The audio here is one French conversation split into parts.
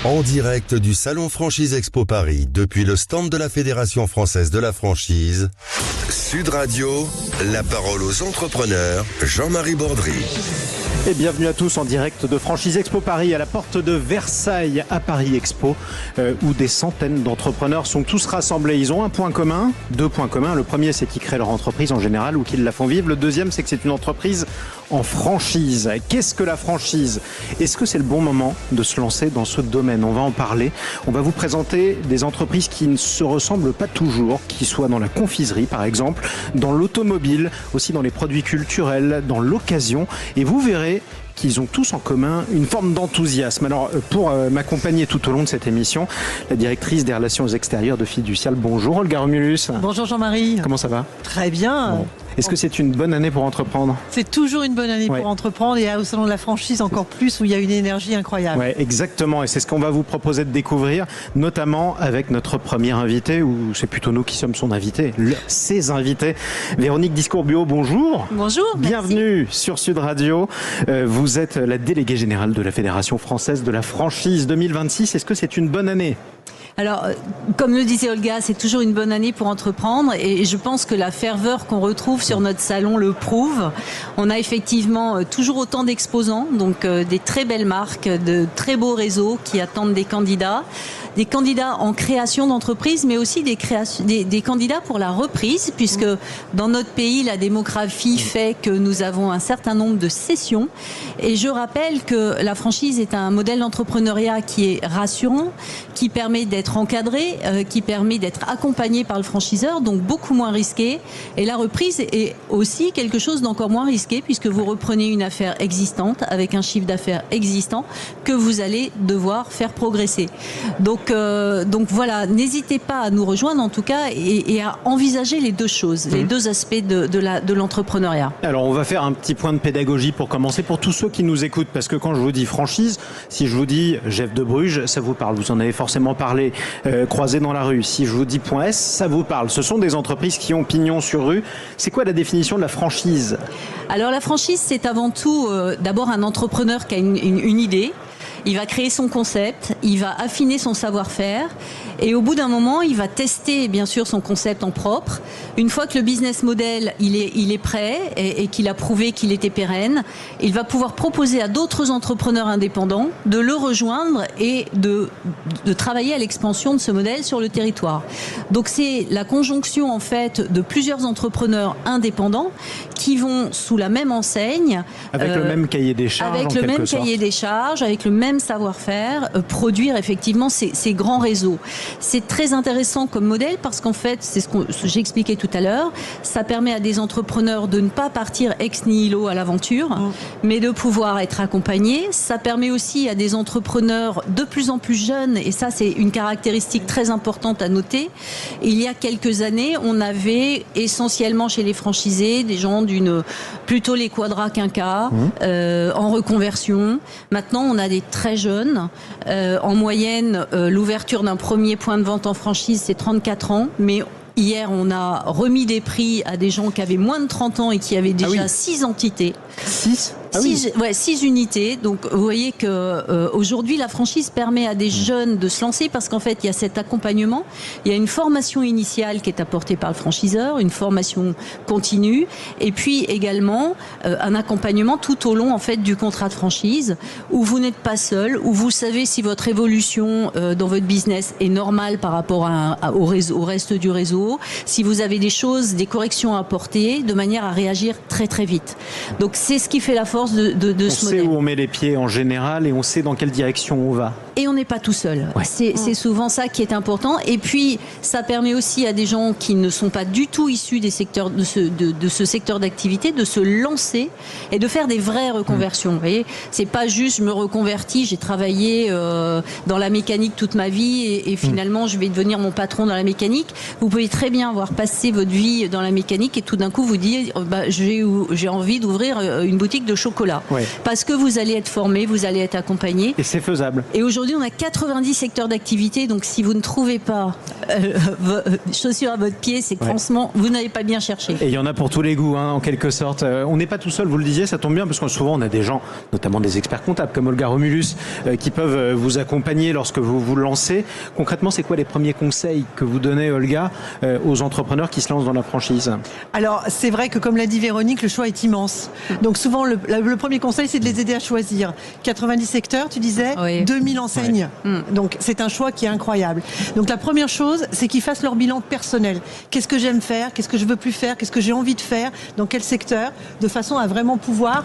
En direct du Salon Franchise Expo Paris, depuis le stand de la Fédération Française de la Franchise, Sud Radio, la parole aux entrepreneurs, Jean-Marie Bordry. Et bienvenue à tous en direct de Franchise Expo Paris, à la porte de Versailles à Paris Expo, où des centaines d'entrepreneurs sont tous rassemblés. Ils ont un point commun, deux points communs. Le premier, c'est qu'ils créent leur entreprise en général ou qu'ils la font vivre. Le deuxième, c'est que c'est une entreprise en franchise. Qu'est-ce que la franchise ? Est-ce que c'est le bon moment de se lancer dans ce domaine ? On va en parler. On va vous présenter des entreprises qui ne se ressemblent pas toujours, qui soient dans la confiserie par exemple, dans l'automobile, aussi dans les produits culturels, dans l'occasion. Et vous verrez qu'ils ont tous en commun une forme d'enthousiasme. Alors, pour m'accompagner tout au long de cette émission, la directrice des relations extérieures de Fiducial. Bonjour Olga Romulus. Bonjour Jean-Marie. Comment ça va ? Très bien. Bon. Est-ce que c'est une bonne année pour entreprendre ? C'est toujours une bonne année pour entreprendre, et au Salon de la Franchise encore plus, où il y a une énergie incroyable. Oui, exactement. Et c'est ce qu'on va vous proposer de découvrir, notamment avec notre premier invité, ou c'est plutôt nous qui sommes son invité, ses invités. Véronique Discourbio, bonjour. Bonjour. Bienvenue merci. sur Sud Radio. Vous êtes la déléguée générale de la Fédération Française de la Franchise 2026. Est-ce que c'est une bonne année ? Alors, comme le disait Olga, c'est toujours une bonne année pour entreprendre, et je pense que la ferveur qu'on retrouve sur notre salon le prouve. On a effectivement toujours autant d'exposants, donc des très belles marques, de très beaux réseaux qui attendent des candidats en création d'entreprise, mais aussi des candidats pour la reprise, puisque dans notre pays, la démographie fait que nous avons un certain nombre de cessions. Et je rappelle que la franchise est un modèle d'entrepreneuriat qui est rassurant, qui permet d'être encadré, qui permet d'être accompagné par le franchiseur, donc beaucoup moins risqué. Et la reprise est aussi quelque chose d'encore moins risqué, puisque vous reprenez une affaire existante avec un chiffre d'affaires existant que vous allez devoir faire progresser. Donc voilà, n'hésitez pas à nous rejoindre en tout cas, et à envisager les deux choses, les deux aspects de l'entrepreneuriat. Alors on va faire un petit point de pédagogie pour commencer, pour tous ceux qui nous écoutent, parce que quand je vous dis franchise, si je vous dis Jeff de Bruges, ça vous parle, vous en avez forcément parlé, croisé dans la rue. Si je vous dis point S, ça vous parle. Ce sont des entreprises qui ont pignon sur rue. C'est quoi la définition de la franchise ? Alors la franchise, c'est avant tout d'abord un entrepreneur qui a une idée. Il va créer son concept, il va affiner son savoir-faire, et au bout d'un moment, il va tester bien sûr son concept en propre. Une fois que le business model il est prêt et qu'il a prouvé qu'il était pérenne, il va pouvoir proposer à d'autres entrepreneurs indépendants de le rejoindre et de travailler à l'expansion de ce modèle sur le territoire. Donc c'est la conjonction en fait de plusieurs entrepreneurs indépendants qui vont sous la même enseigne, avec le même cahier des charges, avec le même cahier des charges, avec le même savoir-faire, produire effectivement ces grands réseaux. C'est très intéressant comme modèle parce qu'en fait, c'est ce que j'ai expliqué tout à l'heure, ça permet à des entrepreneurs de ne pas partir ex nihilo à l'aventure, mais de pouvoir être accompagnés. Ça permet aussi à des entrepreneurs de plus en plus jeunes, et ça c'est une caractéristique très importante à noter. Il y a quelques années, on avait essentiellement chez les franchisés des gens plutôt les quadras quinquas, en reconversion. Maintenant, on a des très jeunes. En moyenne, l'ouverture d'un premier point de vente en franchise, c'est 34 ans. Mais hier, on a remis des prix à des gens qui avaient moins de 30 ans et qui avaient déjà 6 entités. 6 ? 6 unités. Donc, vous voyez que aujourd'hui, la franchise permet à des jeunes de se lancer parce qu'en fait, il y a cet accompagnement. Il y a une formation initiale qui est apportée par le franchiseur, une formation continue, et puis également un accompagnement tout au long en fait du contrat de franchise, où vous n'êtes pas seul, où vous savez si votre évolution dans votre business est normale par rapport au reste du réseau, si vous avez des choses, des corrections à apporter, de manière à réagir très très vite. Donc c'est ce qui fait la force de ce modèle. On sait où on met les pieds en général et on sait dans quelle direction on va. Et on n'est pas tout seul. Ouais. C'est souvent ça qui est important. Et puis, ça permet aussi à des gens qui ne sont pas du tout issus des secteurs, de ce secteur d'activité de se lancer et de faire des vraies reconversions. Vous voyez, c'est pas juste je me reconvertis, j'ai travaillé dans la mécanique toute ma vie et finalement je vais devenir mon patron dans la mécanique. Vous pouvez très bien avoir passé votre vie dans la mécanique et tout d'un coup vous dire j'ai envie d'ouvrir une boutique de chaussures. chocolat. Ouais. Parce que vous allez être formé, vous allez être accompagné. Et c'est faisable. Et aujourd'hui, on a 90 secteurs d'activité. Donc, si vous ne trouvez pas chaussures à votre pied, c'est que franchement, vous n'avez pas bien cherché. Et il y en a pour tous les goûts, en quelque sorte. On n'est pas tout seul, vous le disiez, ça tombe bien, parce que souvent, on a des gens, notamment des experts comptables, comme Olga Romulus, qui peuvent vous accompagner lorsque vous vous lancez. Concrètement, c'est quoi les premiers conseils que vous donnez, Olga, aux entrepreneurs qui se lancent dans la franchise? Alors, c'est vrai que comme l'a dit Véronique, le choix est immense. Donc souvent, le premier conseil, c'est de les aider à choisir. 90 secteurs, tu disais, 2000 enseignes. Donc c'est un choix qui est incroyable. Donc la première chose, c'est qu'ils fassent leur bilan personnel. Qu'est-ce que j'aime faire? Qu'est-ce que je veux plus faire? Qu'est-ce que j'ai envie de faire? Dans quel secteur? De façon à vraiment pouvoir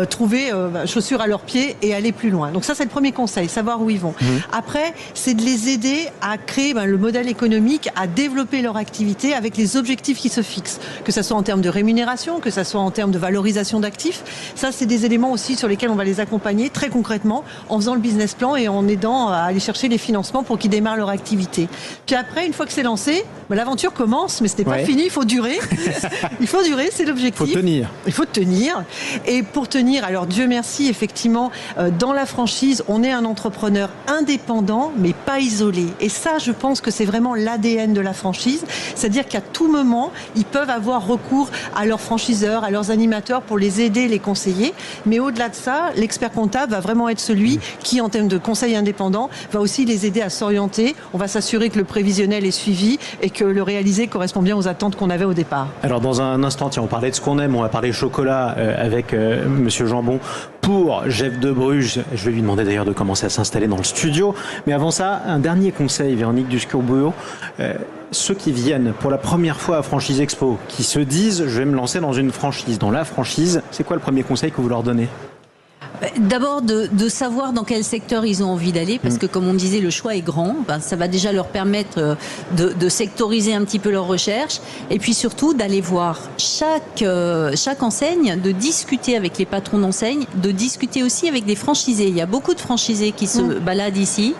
trouver chaussures à leurs pieds et aller plus loin. Donc ça, c'est le premier conseil, savoir où ils vont. Après, c'est de les aider à créer le modèle économique, à développer leur activité avec les objectifs qui se fixent. Que ça soit en termes de rémunération, que ça soit en termes de valorisation d'actifs. Ça, c'est des éléments aussi sur lesquels on va les accompagner très concrètement en faisant le business plan et en aidant à aller chercher les financements pour qu'ils démarrent leur activité. Puis après, une fois que c'est lancé, l'aventure commence, mais ce n'est pas fini, il faut durer. Il faut durer, c'est l'objectif. Il faut tenir. Il faut tenir. Et pour tenir, alors Dieu merci, effectivement, dans la franchise, on est un entrepreneur indépendant, mais pas isolé. Et ça, je pense que c'est vraiment l'ADN de la franchise. C'est-à-dire qu'à tout moment, ils peuvent avoir recours à leurs franchiseurs, à leurs animateurs pour les aider, les conseiller. Mais au-delà de ça, l'expert comptable va vraiment être celui qui, en termes de conseil indépendant, va aussi les aider à s'orienter. On va s'assurer que le prévisionnel est suivi et que le réalisé correspond bien aux attentes qu'on avait au départ. Alors dans un instant, tiens, on parlait de ce qu'on aime, on va parler chocolat avec Monsieur Jambon pour Jeff de Bruges. Je vais lui demander d'ailleurs de commencer à s'installer dans le studio. Mais avant ça, un dernier conseil, Véronique Discourbeau. Ceux qui viennent pour la première fois à Franchise Expo, qui se disent je vais me lancer dans une franchise, dans la franchise, c'est quoi le premier conseil que vous leur donnez ? D'abord de savoir dans quel secteur ils ont envie d'aller, parce que comme on disait, le choix est grand. Ça va déjà leur permettre de sectoriser un petit peu leurs recherches, et puis surtout d'aller voir chaque enseigne, de discuter avec les patrons d'enseigne, de discuter aussi avec des franchisés. Il y a beaucoup de franchisés qui se baladent ici,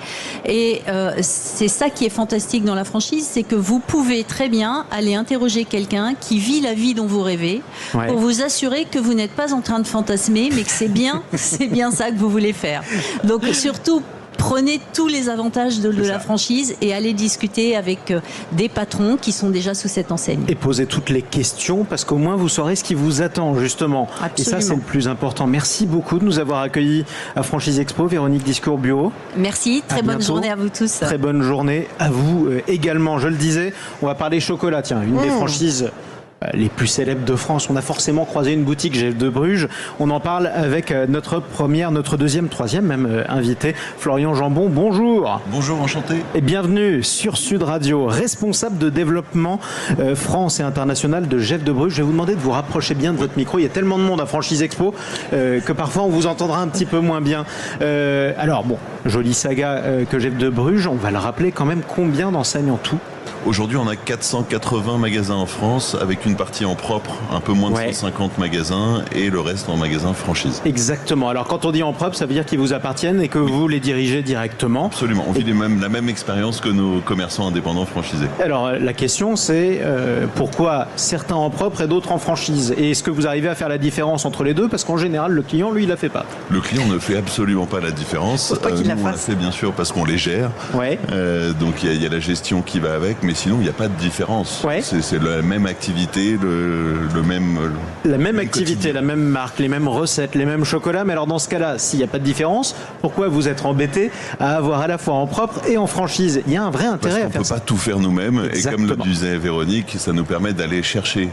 et c'est ça qui est fantastique dans la franchise, c'est que vous pouvez très bien aller interroger quelqu'un qui vit la vie dont vous rêvez, pour vous assurer que vous n'êtes pas en train de fantasmer, mais que c'est bien ça que vous voulez faire. Donc surtout, prenez tous les avantages de la franchise et allez discuter avec des patrons qui sont déjà sous cette enseigne. Et posez toutes les questions, parce qu'au moins vous saurez ce qui vous attend, justement. Absolument. Et ça, c'est le plus important. Merci beaucoup de nous avoir accueillis à Franchise Expo. Véronique Discourbeau. Merci, très bonne journée à vous tous. Très bonne journée à vous également. Je le disais, on va parler chocolat. Tiens, une des franchises les plus célèbres de France. On a forcément croisé une boutique Jeff de Bruges. On en parle avec notre deuxième, troisième même invité, Florian Jambon. Bonjour. Bonjour, enchanté. Et bienvenue sur Sud Radio, responsable de développement France et international de Jeff de Bruges. Je vais vous demander de vous rapprocher bien de votre micro. Il y a tellement de monde à Franchise Expo que parfois on vous entendra un petit peu moins bien. Alors bon, jolie saga que Jeff de Bruges. On va le rappeler quand même, combien d'enseignes en tout ? Aujourd'hui, on a 480 magasins en France, avec une partie en propre, un peu moins de 150 magasins, et le reste en magasins franchise. Exactement. Alors, quand on dit en propre, ça veut dire qu'ils vous appartiennent et que vous les dirigez directement. Absolument. On vit la même expérience que nos commerçants indépendants franchisés. Alors, la question, c'est pourquoi certains en propre et d'autres en franchise ? Et est-ce que vous arrivez à faire la différence entre les deux ? Parce qu'en général, le client, lui, il la fait pas. Le client ne fait absolument pas la différence. Nous, on la fait bien sûr parce qu'on les gère. Donc, il y a la gestion qui va avec, mais sinon il n'y a pas de différence. C'est la même activité, la même activité, quotidien. La même marque, les mêmes recettes, les mêmes chocolats. Mais alors dans ce cas-là, s'il n'y a pas de différence, pourquoi vous êtes embêté à avoir à la fois en propre et en franchise ? Il y a un vrai intérêt à faire ça. On ne peut pas tout faire nous-mêmes. Exactement. Et comme le disait Véronique, ça nous permet d'aller chercher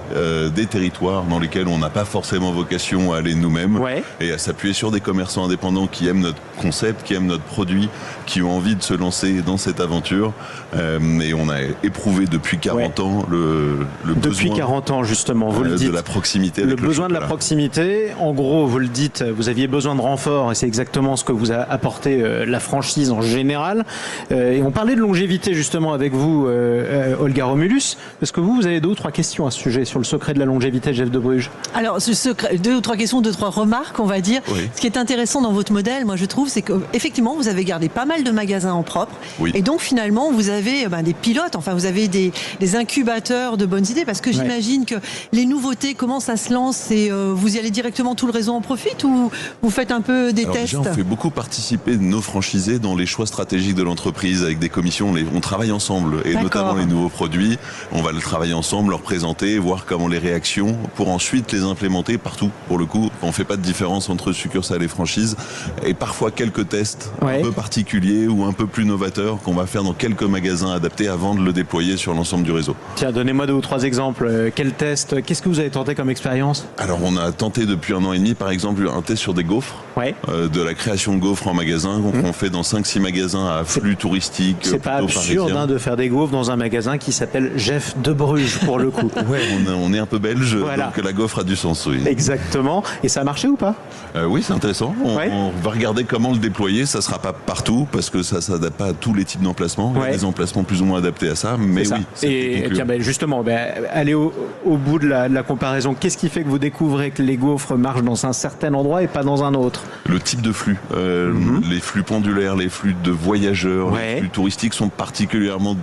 des territoires dans lesquels on n'a pas forcément vocation à aller nous-mêmes, et à s'appuyer sur des commerçants indépendants qui aiment notre concept, qui aiment notre produit, qui ont envie de se lancer dans cette aventure. Et on a éprouvé depuis 40 ans le depuis besoin 40 ans, justement, vous le dites. De la proximité avec le besoin de la proximité. En gros, vous le dites, vous aviez besoin de renfort, et c'est exactement ce que vous a apporté la franchise en général. Et on parlait de longévité, justement, avec vous, Olga Romulus, parce que vous avez 2 ou 3 questions à ce sujet, sur le secret de la longévité de Jeff de Bruges. Alors, ce secret, 2 ou 3 questions, 2 ou 3 remarques, on va dire. Ce qui est intéressant dans votre modèle, moi, je trouve, c'est qu'effectivement, vous avez gardé pas mal de magasins en propre. Et donc, finalement, vous avez des pilotes, enfin, vous avez des incubateurs de bonnes idées, parce que j'imagine que les nouveautés, comment ça se lance, et vous y allez directement, tout le réseau en profite, ou vous faites un peu des tests? Déjà, on fait beaucoup participer nos franchisés dans les choix stratégiques de l'entreprise avec des commissions. On travaille ensemble, et notamment les nouveaux produits, on va le travailler ensemble, leur présenter, voir comment les réactions, pour ensuite les implémenter partout. Pour le coup, on fait pas de différence entre succursales et franchises, et parfois quelques tests un peu particuliers ou un peu plus novateurs qu'on va faire dans quelques magasins adaptés avant de le déployer sur l'ensemble du réseau. Tiens, donnez-moi 2 ou 3 exemples. Quel test? Qu'est-ce que vous avez tenté comme expérience? Alors, on a tenté depuis 1 an et demi, par exemple, un test sur des gaufres, de la création de gaufres en magasin, qu'on fait dans 5-6 magasins à flux touristique. C'est pas absurde de faire des gaufres dans un magasin qui s'appelle Jeff de Bruges, pour le coup. On est un peu belge, donc la gaufre a du sens, oui. Exactement. Et ça a marché ou pas? Oui, c'est intéressant. On va regarder comment le déployer. Ça sera pas partout, parce que ça s'adapte pas à tous les types d'emplacements. Il y a des emplacements plus ou moins adaptés à ça, mais oui. Et tiens, justement, allez au bout de la comparaison. Qu'est-ce qui fait que vous découvrez que les gaufres marchent dans un certain endroit et pas dans un autre? Le type de flux. Les flux pendulaires, les flux de voyageurs, les flux touristiques sont particulièrement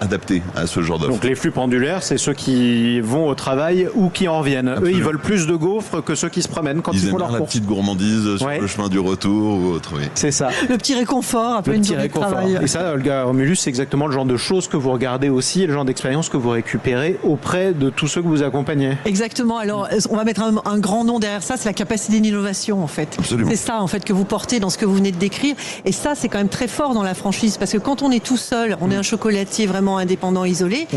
adaptés à ce genre d'offre. Donc les flux pendulaires, c'est ceux qui vont au travail ou qui en reviennent. Absolument. Eux, ils veulent plus de gaufres que ceux qui se promènent quand ils font leur course. La petite gourmandise sur le chemin du retour ou autre. Oui. C'est ça. Le petit réconfort après une journée de travail. Et ça, Olga Romulus, c'est exactement le genre de choses que vous regardez aussi, et le genre d'expérience que vous récupérez auprès de tous ceux que vous accompagnez. Exactement. Alors, on va mettre un grand nom derrière ça, c'est la capacité d'innovation, en fait. Absolument. C'est ça, en fait, que vous portez dans ce que vous venez de décrire. Et ça, c'est quand même très fort dans la franchise, parce que quand on est tout seul, on est un chocolatier vraiment indépendant, isolé.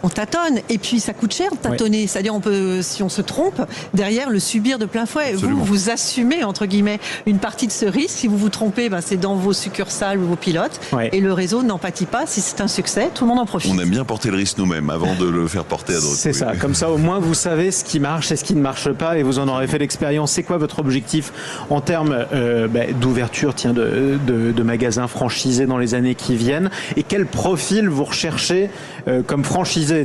On tâtonne. Et puis ça coûte cher de tâtonner. C'est-à-dire, on peut, si on se trompe, derrière le subir de plein fouet. Vous assumez, entre guillemets, une partie de ce risque. Si vous vous trompez, c'est dans vos succursales ou vos pilotes. Et le réseau n'en pâtit pas. Si c'est un succès, tout le monde en profite. On aime bien porter le risque nous-mêmes avant de le faire porter à d'autres. C'est ça. Comme ça, au moins, vous savez ce qui marche et ce qui ne marche pas, et vous en aurez fait l'expérience. C'est quoi votre objectif en termes d'ouverture de magasins franchisés dans les années qui viennent, et quel profil vous recherchez comme franchisé,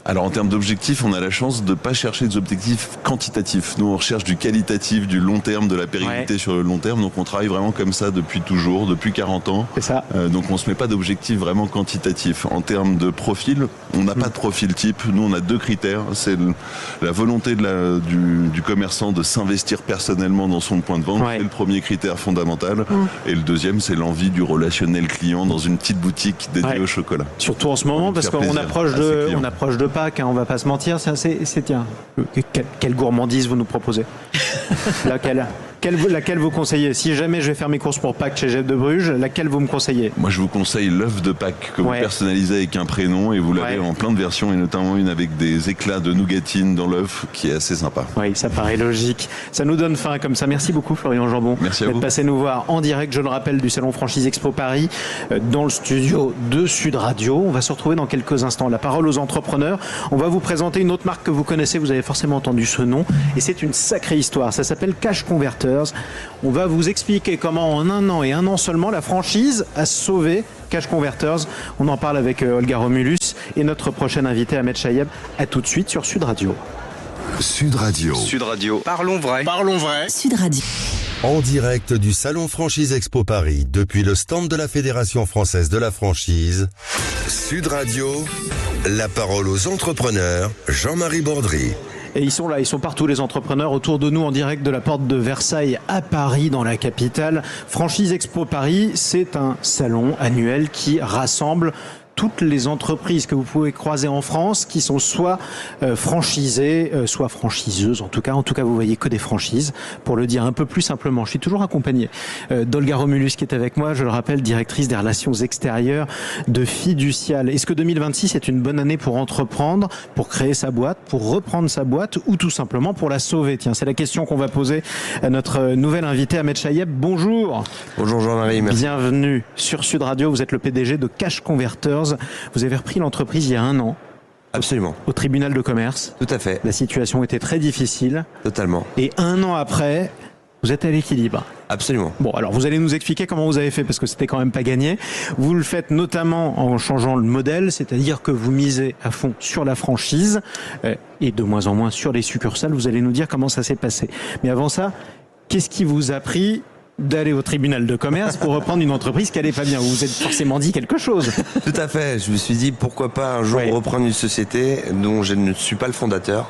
Alors en termes d'objectifs, on a la chance de ne pas chercher des objectifs quantitatifs. Nous, on recherche du qualitatif, du long terme, de la pérennité sur le long terme. Donc on travaille vraiment comme ça depuis toujours, depuis 40 ans. C'est ça. Donc on ne se met pas d'objectifs vraiment quantitatifs. En termes de profil, on n'a pas de profil type. Nous, on a 2 critères. C'est la volonté du commerçant de s'investir personnellement dans son point de vente. C'est le premier critère fondamental. Et le deuxième, c'est l'envie du relationnel client dans une petite boutique dédiée au chocolat. Surtout en ce moment, parce qu'on approche de Pâques, on va pas se mentir, quelle gourmandise vous nous proposez? Laquelle vous conseillez? Si jamais je vais faire mes courses pour Pâques chez Jeff de Bruges, laquelle vous me conseillez? Moi, je vous conseille l'œuf de Pâques que vous personnalisez avec un prénom, et vous l'avez en plein de versions, et notamment une avec des éclats de nougatine dans l'œuf qui est assez sympa. Oui, ça paraît logique. Ça nous donne faim comme ça. Merci beaucoup, Florian Jambon. Merci à vous. D'être passé nous voir en direct, je le rappelle, du Salon Franchise Expo Paris, dans le studio de Sud Radio. On va se retrouver dans quelques instants. La parole aux entrepreneurs. On va vous présenter une autre marque que vous connaissez. Vous avez forcément entendu ce nom. Et c'est une sacrée histoire. Ça s'appelle Cash Converters. On va vous expliquer comment en 1 an et 1 an seulement la franchise a sauvé Cash Converters. On en parle avec Olga Romulus et notre prochaine invitée Ahmed Chayeb. À tout de suite sur Sud Radio. Sud Radio. Sud Radio. Parlons vrai. Parlons vrai. Sud Radio. En direct du Salon Franchise Expo Paris, depuis le stand de la Fédération Française de la Franchise, Sud Radio, la parole aux entrepreneurs, Jean-Marie Bordry. Et ils sont là, ils sont partout, les entrepreneurs, autour de nous en direct de la porte de Versailles à Paris, dans la capitale. Franchise Expo Paris, c'est un salon annuel qui rassemble toutes les entreprises que vous pouvez croiser en France qui sont soit franchisées, soit franchiseuses. En tout cas, vous voyez que des franchises. Pour le dire un peu plus simplement, je suis toujours accompagné d'Olga Romulus qui est avec moi, je le rappelle, directrice des relations extérieures de Fiducial. Est-ce que 2026 est une bonne année pour entreprendre, pour créer sa boîte, pour reprendre sa boîte ou tout simplement pour la sauver? Tiens, c'est la question qu'on va poser à notre nouvel invité Ahmed Chayeb. Bonjour. Bonjour Jean-Marie, merci. Bienvenue sur Sud Radio. Vous êtes le PDG de Cash Converters. Vous avez repris l'entreprise il y a 1 an. Absolument. Au tribunal de commerce. Tout à fait. La situation était très difficile. Totalement. Et 1 an après, vous êtes à l'équilibre. Absolument. Bon, alors vous allez nous expliquer comment vous avez fait, parce que c'était quand même pas gagné. Vous le faites notamment en changeant le modèle, c'est-à-dire que vous misez à fond sur la franchise et de moins en moins sur les succursales. Vous allez nous dire comment ça s'est passé. Mais avant ça, qu'est-ce qui vous a pris d'aller au tribunal de commerce pour reprendre une entreprise qui allait pas bien. Vous vous êtes forcément dit quelque chose. Tout à fait. Je me suis dit pourquoi pas un jour reprendre une société dont je ne suis pas le fondateur.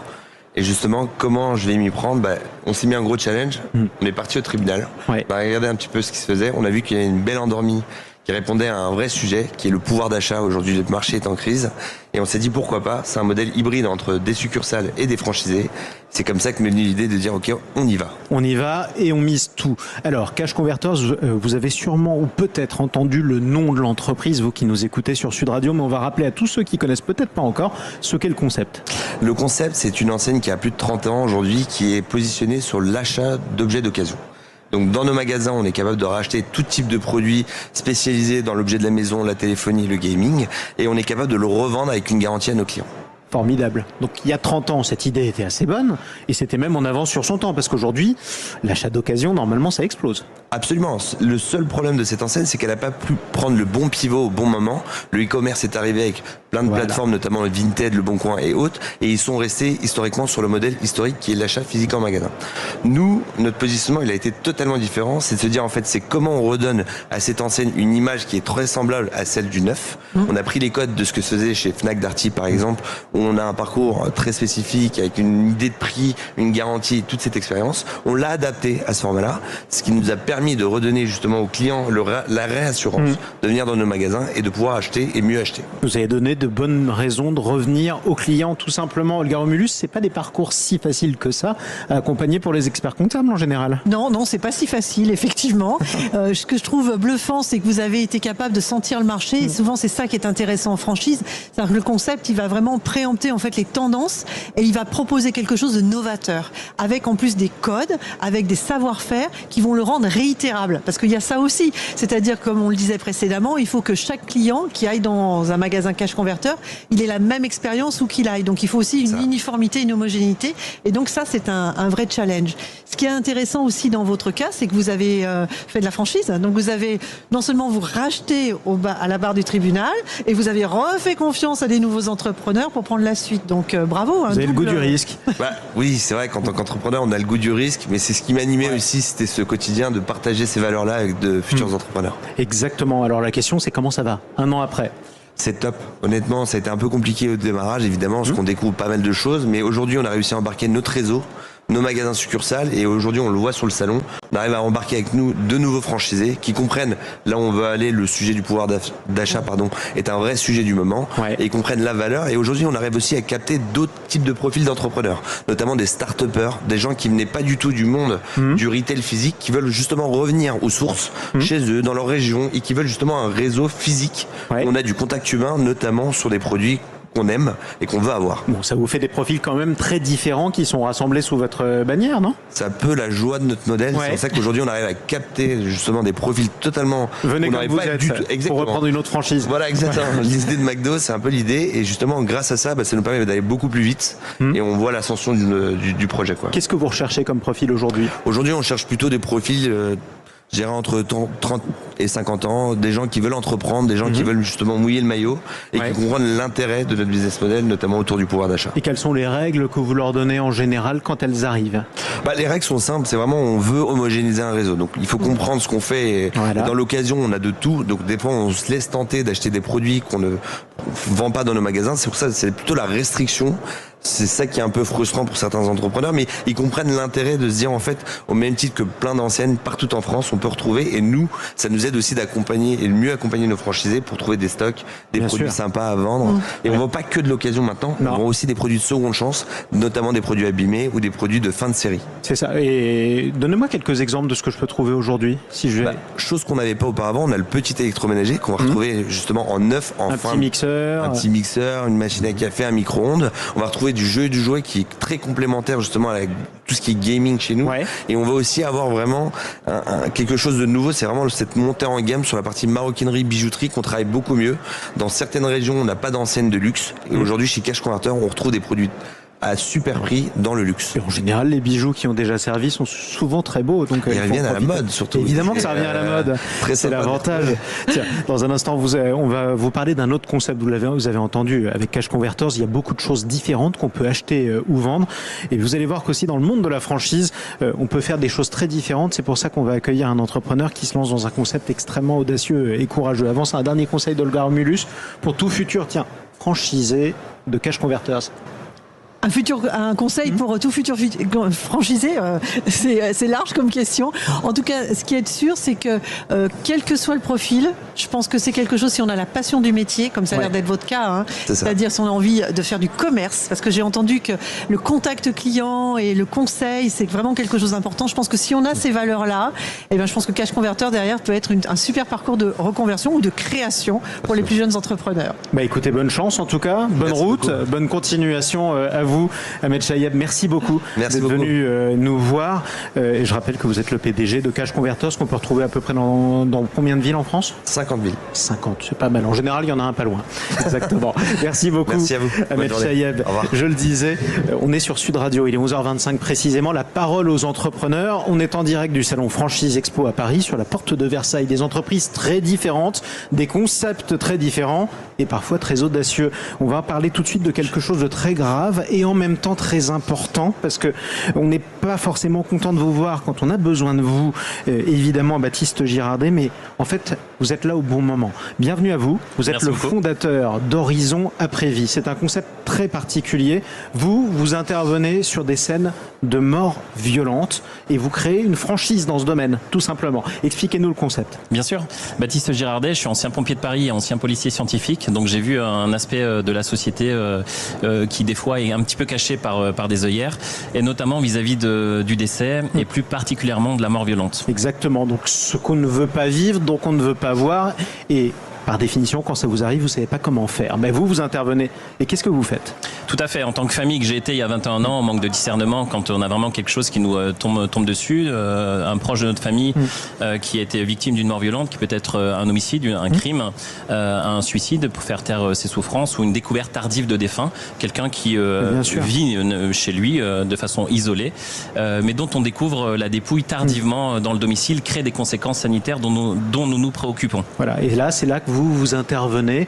Et justement, comment je vais m'y prendre? On s'est mis un gros challenge. On est parti au tribunal. On a regardé un petit peu ce qui se faisait. On a vu qu'il y avait une belle endormie qui répondait à un vrai sujet, qui est le pouvoir d'achat. Aujourd'hui, le marché est en crise. Et on s'est dit pourquoi pas. C'est un modèle hybride entre des succursales et des franchisés. C'est comme ça que m'est venue l'idée de dire ok, on y va. On y va et on mise tout. Alors, Cash Converters, vous avez sûrement ou peut-être entendu le nom de l'entreprise, vous qui nous écoutez sur Sud Radio, mais on va rappeler à tous ceux qui connaissent peut-être pas encore ce qu'est le concept. Le concept, c'est une enseigne qui a plus de 30 ans aujourd'hui, qui est positionnée sur l'achat d'objets d'occasion. Donc dans nos magasins, on est capable de racheter tout type de produits spécialisés dans l'objet de la maison, la téléphonie, le gaming, et on est capable de le revendre avec une garantie à nos clients. Formidable. Donc il y a 30 ans, cette idée était assez bonne, et c'était même en avance sur son temps, parce qu'aujourd'hui, l'achat d'occasion, normalement, ça explose. Absolument. Le seul problème de cette enseigne, c'est qu'elle n'a pas pu prendre le bon pivot au bon moment. Le e-commerce est arrivé avec plein de plateformes, notamment le Vinted, le Bon Coin et autres, et ils sont restés historiquement sur le modèle historique qui est l'achat physique en magasin. Nous, notre positionnement, il a été totalement différent. C'est de se dire, en fait, c'est comment on redonne à cette enseigne une image qui est très semblable à celle du neuf. On a pris les codes de ce que se faisait chez Fnac Darty, par exemple, où on a un parcours très spécifique avec une idée de prix, une garantie, toute cette expérience. On l'a adapté à ce format-là, ce qui nous a permis de redonner justement aux clients la réassurance de venir dans nos magasins et de pouvoir acheter et mieux acheter. Vous avez donné de bonnes raisons de revenir aux clients tout simplement. Olga Romulus, c'est pas des parcours si faciles que ça à accompagner pour les experts comptables en général. Non, c'est pas si facile effectivement. Ce que je trouve bluffant, c'est que vous avez été capable de sentir le marché. Et souvent, c'est ça qui est intéressant en franchise, c'est-à-dire que le concept, il va vraiment préempter en fait les tendances et il va proposer quelque chose de novateur, avec en plus des codes, avec des savoir-faire qui vont le rendre réitérable. Parce qu'il y a ça aussi, c'est-à-dire comme on le disait précédemment, il faut que chaque client qui aille dans un magasin Cash Converter, il ait la même expérience où qu'il aille. Donc il faut aussi une uniformité, une homogénéité. Et donc ça, c'est un vrai challenge. Ce qui est intéressant aussi dans votre cas, c'est que vous avez fait de la franchise. Donc vous avez non seulement vous racheté à la barre du tribunal, et vous avez refait confiance à des nouveaux entrepreneurs pour prendre la suite. Donc bravo. Vous avez le goût du risque. Oui, c'est vrai qu'en tant qu'entrepreneur, on a le goût du risque, mais c'est ce qui m'animait aussi, c'était ce quotidien de partager ces valeurs-là avec de futurs entrepreneurs. Exactement. Alors la question, c'est comment ça va un an après? C'est top. Honnêtement, ça a été un peu compliqué au démarrage, évidemment, parce qu'on découvre pas mal de choses, mais aujourd'hui, on a réussi à embarquer notre réseau, nos magasins succursales, et aujourd'hui, on le voit sur le salon, on arrive à embarquer avec nous de nouveaux franchisés qui comprennent là où on veut aller. Le sujet du pouvoir d'achat, est un vrai sujet du moment, et ils comprennent la valeur. Et aujourd'hui, on arrive aussi à capter d'autres types de profils d'entrepreneurs, notamment des start-upers, des gens qui venaient pas du tout du monde du retail physique, qui veulent justement revenir aux sources chez eux, dans leur région, et qui veulent justement un réseau physique. On a du contact humain, notamment sur des produits qu'on aime et qu'on veut avoir. Bon, ça vous fait des profils quand même très différents qui sont rassemblés sous votre bannière, non? C'est un peu la joie de notre modèle. C'est pour ça qu'aujourd'hui, on arrive à capter justement des profils totalement... Venez comme vous êtes, pour reprendre une autre franchise. Voilà, exactement. L'idée de McDo, c'est un peu l'idée. Et justement, grâce à ça, ça nous permet d'aller beaucoup plus vite. Et on voit l'ascension du projet. Qu'est-ce que vous recherchez comme profil aujourd'hui? Aujourd'hui, on cherche plutôt des profils... je dirais entre 30 et 50 ans, des gens qui veulent entreprendre, des gens qui veulent justement mouiller le maillot et qui comprennent l'intérêt de notre business model, notamment autour du pouvoir d'achat. Et quelles sont les règles que vous leur donnez en général quand elles arrivent? Les règles sont simples, c'est vraiment on veut homogénéiser un réseau. Donc il faut comprendre ce qu'on fait. Et dans l'occasion, on a de tout. Donc des fois, on se laisse tenter d'acheter des produits qu'on ne vend pas dans nos magasins. C'est pour ça que c'est plutôt la restriction. C'est ça qui est un peu frustrant pour certains entrepreneurs, mais ils comprennent l'intérêt de se dire en fait, au même titre que plein d'enseignes partout en France, on peut retrouver, et nous, ça nous aide aussi d'accompagner et de mieux accompagner nos franchisés pour trouver des stocks, des produits sympas à vendre. Et on ne vend pas que de l'occasion maintenant, on vend aussi des produits de seconde chance, notamment des produits abîmés ou des produits de fin de série. C'est ça. Et donnez-moi quelques exemples de ce que je peux trouver aujourd'hui. Si je... chose qu'on n'avait pas auparavant, on a le petit électroménager qu'on va retrouver justement en neuf, en fin. Un petit mixeur, une machine à café, un micro-ondes. On va retrouver du jeu et du jouet qui est très complémentaire justement avec tout ce qui est gaming chez nous. Et on va aussi avoir vraiment quelque chose de nouveau, c'est vraiment cette montée en gamme sur la partie maroquinerie, bijouterie qu'on travaille beaucoup mieux. Dans certaines régions, on n'a pas d'enseigne de luxe. Et aujourd'hui, chez Cash Converter, on retrouve des produits à super prix dans le luxe. Et en général, les bijoux qui ont déjà servi sont souvent très beaux. Donc ils reviennent à la mode, surtout. Évidemment que ça revient à la mode. C'est l'avantage. Tiens, dans un instant, on va vous parler d'un autre concept. Vous avez entendu, avec Cash Converters, il y a beaucoup de choses différentes qu'on peut acheter ou vendre. Et vous allez voir qu'aussi dans le monde de la franchise, on peut faire des choses très différentes. C'est pour ça qu'on va accueillir un entrepreneur qui se lance dans un concept extrêmement audacieux et courageux. Avant, c'est un dernier conseil d'Olga Romulus pour tout futur, franchisé de Cash Converters. Un conseil pour tout futur franchisé, c'est large comme question. En tout cas, ce qui est sûr, c'est que quel que soit le profil, je pense que c'est quelque chose, si on a la passion du métier, comme ça a l'air d'être votre cas, c'est-à-dire si on a envie de faire du commerce, parce que j'ai entendu que le contact client et le conseil, c'est vraiment quelque chose d'important. Je pense que si on a ces valeurs-là, je pense que Cash Converter derrière peut être un super parcours de reconversion ou de création pour les plus jeunes entrepreneurs. Écoutez, bonne chance en tout cas, bonne route, bonne continuation à vous. Ahmed Chayeb, merci beaucoup d'être venu nous voir. Et je rappelle que vous êtes le PDG de Cash Converters, qu'on peut retrouver à peu près dans combien de villes en France ? 50 villes. 50, c'est pas mal. En général, il y en a un pas loin. Exactement. Merci beaucoup. Merci à vous. Ahmed Chayeb, je le disais, on est sur Sud Radio, il est 11h25 précisément. La parole aux entrepreneurs. On est en direct du salon Franchise Expo à Paris, sur la porte de Versailles. Des entreprises très différentes, des concepts très différents et parfois très audacieux. On va parler tout de suite de quelque chose de très grave et en même temps très important, parce que on n'est pas forcément content de vous voir quand on a besoin de vous, évidemment Baptiste Girardet, mais en fait vous êtes là au bon moment. Bienvenue à vous. Vous êtes le fondateur d'Horizon Après-Vie. C'est un concept très particulier. Vous intervenez sur des scènes de mort violente et vous créez une franchise dans ce domaine, tout simplement. Expliquez-nous le concept. Bien sûr. Baptiste Girardet, je suis ancien pompier de Paris et ancien policier scientifique, donc j'ai vu un aspect de la société qui des fois est un petit peu caché par des œillères, et notamment vis-à-vis du décès et plus particulièrement de la mort violente. Exactement, donc ce qu'on ne veut pas vivre, donc on ne veut pas voir, et par définition, quand ça vous arrive, vous ne savez pas comment faire. Mais vous intervenez. Et qu'est-ce que vous faites ? Tout à fait. En tant que famille que j'ai été il y a 21 ans, en manque de discernement, quand on a vraiment quelque chose qui nous tombe dessus, un proche de notre famille qui a été victime d'une mort violente, qui peut être un homicide, un crime, un suicide pour faire taire ses souffrances, ou une découverte tardive de défunt, quelqu'un qui vit chez lui de façon isolée, mais dont on découvre la dépouille tardivement dans le domicile, crée des conséquences sanitaires dont nous nous préoccupons. Voilà. Et là, c'est là que vous intervenez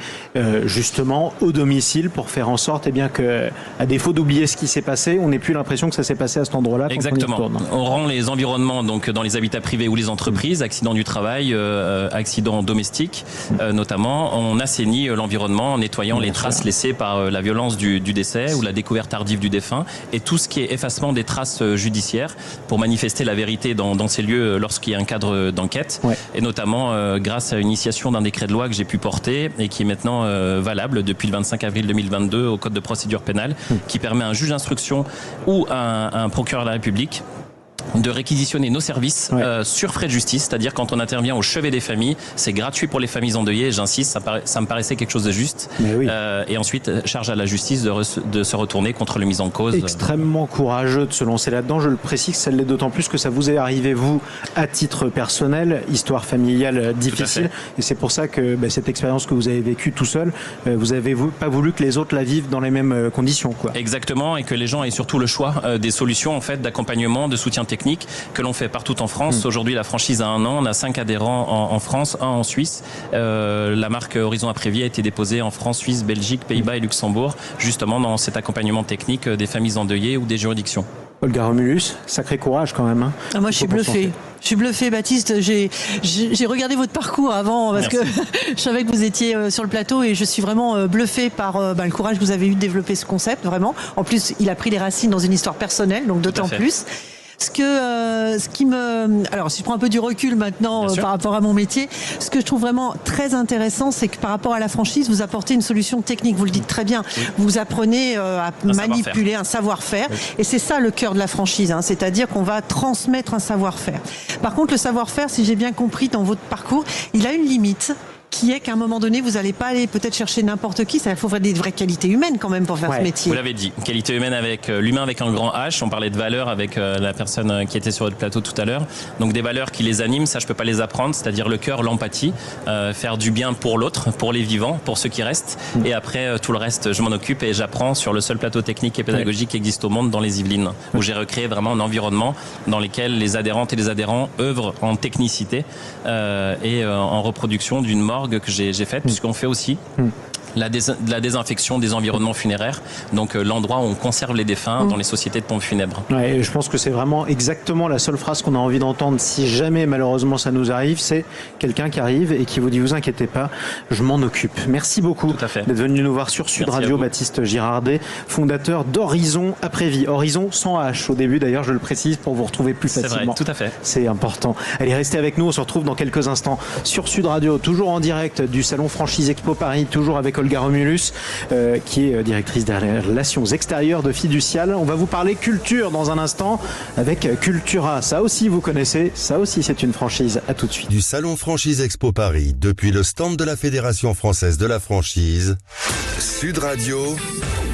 justement au domicile pour faire en sorte que, à défaut d'oublier ce qui s'est passé, on n'ait plus l'impression que ça s'est passé à cet endroit-là. Exactement. On rend les environnements donc dans les habitats privés ou les entreprises, accidents du travail, accidents domestiques notamment. On assainit l'environnement en nettoyant les traces laissées par la violence du décès ou la découverte tardive du défunt, et tout ce qui est effacement des traces judiciaires pour manifester la vérité dans ces lieux lorsqu'il y a un cadre d'enquête, et notamment grâce à l'initiation d'un décret de loi que j'ai pu porter et qui est maintenant valable depuis le 25 avril 2022 au Code de procédure pénale, qui permet à un juge d'instruction ou à un procureur de la République de réquisitionner nos services sur frais de justice, c'est-à-dire quand on intervient au chevet des familles, c'est gratuit pour les familles endeuillées, j'insiste, ça me paraissait quelque chose de juste, et ensuite charge à la justice de se retourner contre le mis en cause. Extrêmement courageux de se lancer là-dedans, je le précise, ça l'est d'autant plus que ça vous est arrivé vous à titre personnel, histoire familiale difficile, et c'est pour ça que cette expérience que vous avez vécue tout seul, vous avez pas voulu que les autres la vivent dans les mêmes conditions, quoi. Exactement, et que les gens aient surtout le choix des solutions en fait d'accompagnement, de soutien technique que l'on fait partout en France. Aujourd'hui, la franchise a 1 an, on a 5 adhérents en France, 1 en Suisse. La marque Horizon Après-Vie a été déposée en France, Suisse, Belgique, Pays-Bas et Luxembourg, justement dans cet accompagnement technique des familles endeuillées ou des juridictions. Olga Romulus, sacré courage quand même. Moi, je suis bluffée. Je suis bluffée, Baptiste. J'ai regardé votre parcours avant parce que je savais que vous étiez sur le plateau, et je suis vraiment bluffée par le courage que vous avez eu de développer ce concept, vraiment. En plus, il a pris des racines dans une histoire personnelle, donc d'autant plus. Alors, si je prends un peu du recul maintenant par rapport à mon métier, ce que je trouve vraiment très intéressant, c'est que par rapport à la franchise, vous apportez une solution technique. Vous le dites très bien. Vous apprenez à manipuler un savoir-faire. Et c'est ça le cœur de la franchise. C'est-à-dire qu'on va transmettre un savoir-faire. Par contre, le savoir-faire, si j'ai bien compris dans votre parcours, il a une limite qui est qu'à un moment donné, vous n'allez pas aller peut-être chercher n'importe qui. Il faut des vraies qualités humaines quand même pour faire ce métier. Vous l'avez dit, qualité humaine avec l'humain avec un grand H. On parlait de valeurs avec la personne qui était sur votre plateau tout à l'heure. Donc des valeurs qui les animent, ça je peux pas les apprendre, c'est-à-dire le cœur, l'empathie, faire du bien pour l'autre, pour les vivants, pour ceux qui restent. Et après tout le reste, je m'en occupe et j'apprends sur le seul plateau technique et pédagogique qui existe au monde dans les Yvelines, où j'ai recréé vraiment un environnement dans lequel les adhérentes et les adhérents œuvrent en technicité et en reproduction d'une morgue que j'ai faite, puisqu'on fait aussi la désinfection des environnements funéraires, donc l'endroit où on conserve les défunts dans les sociétés de pompes funèbres. Ouais, je pense que c'est vraiment exactement la seule phrase qu'on a envie d'entendre si jamais malheureusement ça nous arrive, c'est quelqu'un qui arrive et qui vous dit vous inquiétez pas, je m'en occupe. Merci beaucoup d'être venu nous voir sur Sud Radio, Baptiste Girardet, fondateur d'Horizon Après-Vie. Horizon sans H au début d'ailleurs, je le précise pour vous retrouver plus facilement. C'est vrai, tout à fait. C'est important. Allez, restez avec nous, on se retrouve dans quelques instants sur Sud Radio, toujours en direct du Salon Franchise Expo Paris, toujours avec Olga Romulus, qui est directrice des relations extérieures de Fiducial. On va vous parler culture dans un instant avec Cultura. Ça aussi, vous connaissez. Ça aussi, c'est une franchise. À tout de suite. Du Salon Franchise Expo Paris, depuis le stand de la Fédération Française de la Franchise, Sud Radio,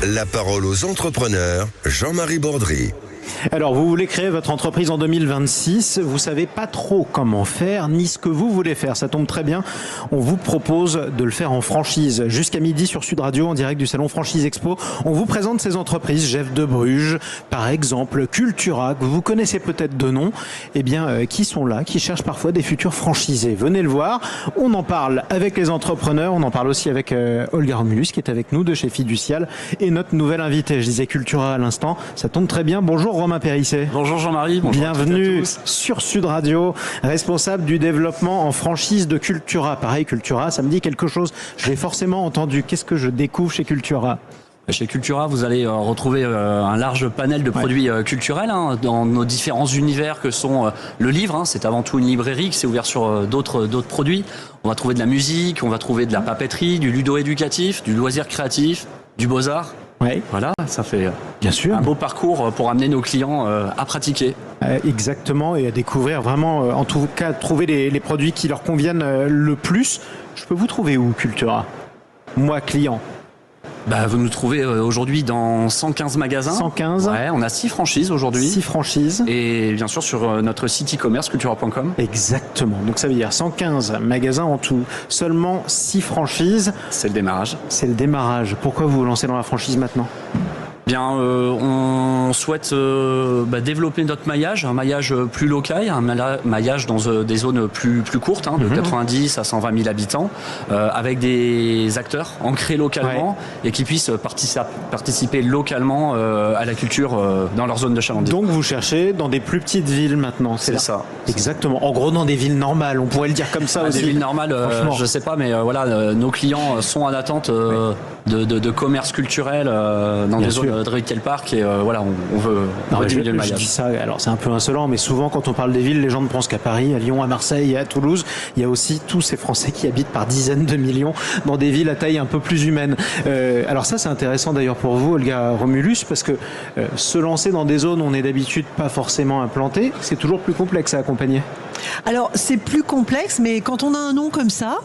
la parole aux entrepreneurs, Jean-Marie Bordry. Alors, vous voulez créer votre entreprise en 2026, vous savez pas trop comment faire, ni ce que vous voulez faire. Ça tombe très bien, on vous propose de le faire en franchise. Jusqu'à midi sur Sud Radio, en direct du Salon Franchise Expo, on vous présente ces entreprises. Jeff de Bruges, par exemple, Cultura, que vous connaissez peut-être de nom, qui sont là, qui cherchent parfois des futurs franchisés. Venez le voir, on en parle avec les entrepreneurs, on en parle aussi avec Olga Romulus, qui est avec nous de chez Fiducial, et notre nouvelle invitée. Je disais Cultura à l'instant, ça tombe très bien. Bonjour Romain Périssé. Bonjour Jean-Marie. Bonjour. Bienvenue sur Sud Radio, responsable du développement en franchise de Cultura. Pareil, Cultura, ça me dit quelque chose. Je l'ai forcément entendu. Qu'est-ce que je découvre chez Cultura ? Chez Cultura, vous allez retrouver un large panel de produits culturels dans nos différents univers que sont le livre. C'est avant tout une librairie qui s'est ouverte sur d'autres produits. On va trouver de la musique, on va trouver de la papeterie, du ludo-éducatif, du loisir créatif, du beaux-arts. Ouais. Voilà, ça fait bien sûr un beau parcours pour amener nos clients à pratiquer. Exactement, et à découvrir vraiment, en tout cas, trouver les produits qui leur conviennent le plus. Je peux vous trouver où, Cultura ? Moi, client. Vous nous trouvez aujourd'hui dans 115 magasins. 115. Ouais, on a 6 franchises aujourd'hui. 6 franchises. Et bien sûr sur notre site e-commerce cultura.com. Exactement. Donc ça veut dire 115 magasins en tout. Seulement 6 franchises. C'est le démarrage. C'est le démarrage. Pourquoi vous vous lancez dans la franchise maintenant ? Bien, on souhaite développer notre maillage, un maillage plus local, un maillage dans des zones plus courtes, de 90 à 120 000 habitants, avec des acteurs ancrés localement et qui puissent participer localement à la culture dans leur zone de chalandise. Donc vous cherchez dans des plus petites villes maintenant, c'est ça. Exactement. En gros, dans des villes normales, on pourrait le dire comme ça aussi. Des villes normales, je sais pas, mais nos clients sont en attente de commerce culturel dans des zones de retail park et on veut réduire le maillage. Je dis ça, alors c'est un peu insolent, mais souvent quand on parle des villes, les gens ne pensent qu'à Paris, à Lyon, à Marseille et à Toulouse. Il y a aussi tous ces Français qui habitent par dizaines de millions dans des villes à taille un peu plus humaine. Alors ça, c'est intéressant d'ailleurs pour vous, Olga Romulus, parce que se lancer dans des zones où on n'est d'habitude pas forcément implanté, c'est toujours plus complexe à accompagner. Alors c'est plus complexe, mais quand on a un nom comme ça,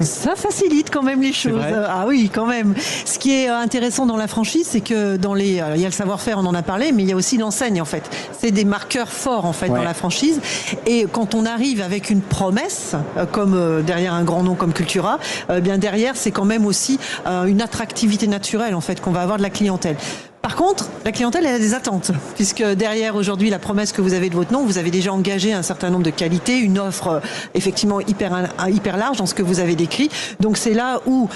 ça facilite quand même les choses. Ah oui, quand même. Ce qui est intéressant dans la franchise, c'est que il y a le savoir-faire, on en a parlé, mais il y a aussi l'enseigne en fait. C'est des marqueurs forts en fait dans la franchise. Et quand on arrive avec une promesse, comme derrière un grand nom comme Cultura, bien derrière c'est quand même aussi une attractivité naturelle en fait qu'on va avoir de la clientèle. Par contre, la clientèle, elle a des attentes, puisque derrière aujourd'hui la promesse que vous avez de votre nom, vous avez déjà engagé un certain nombre de qualités, une offre effectivement hyper large dans ce que vous avez décrit. Donc c'est là où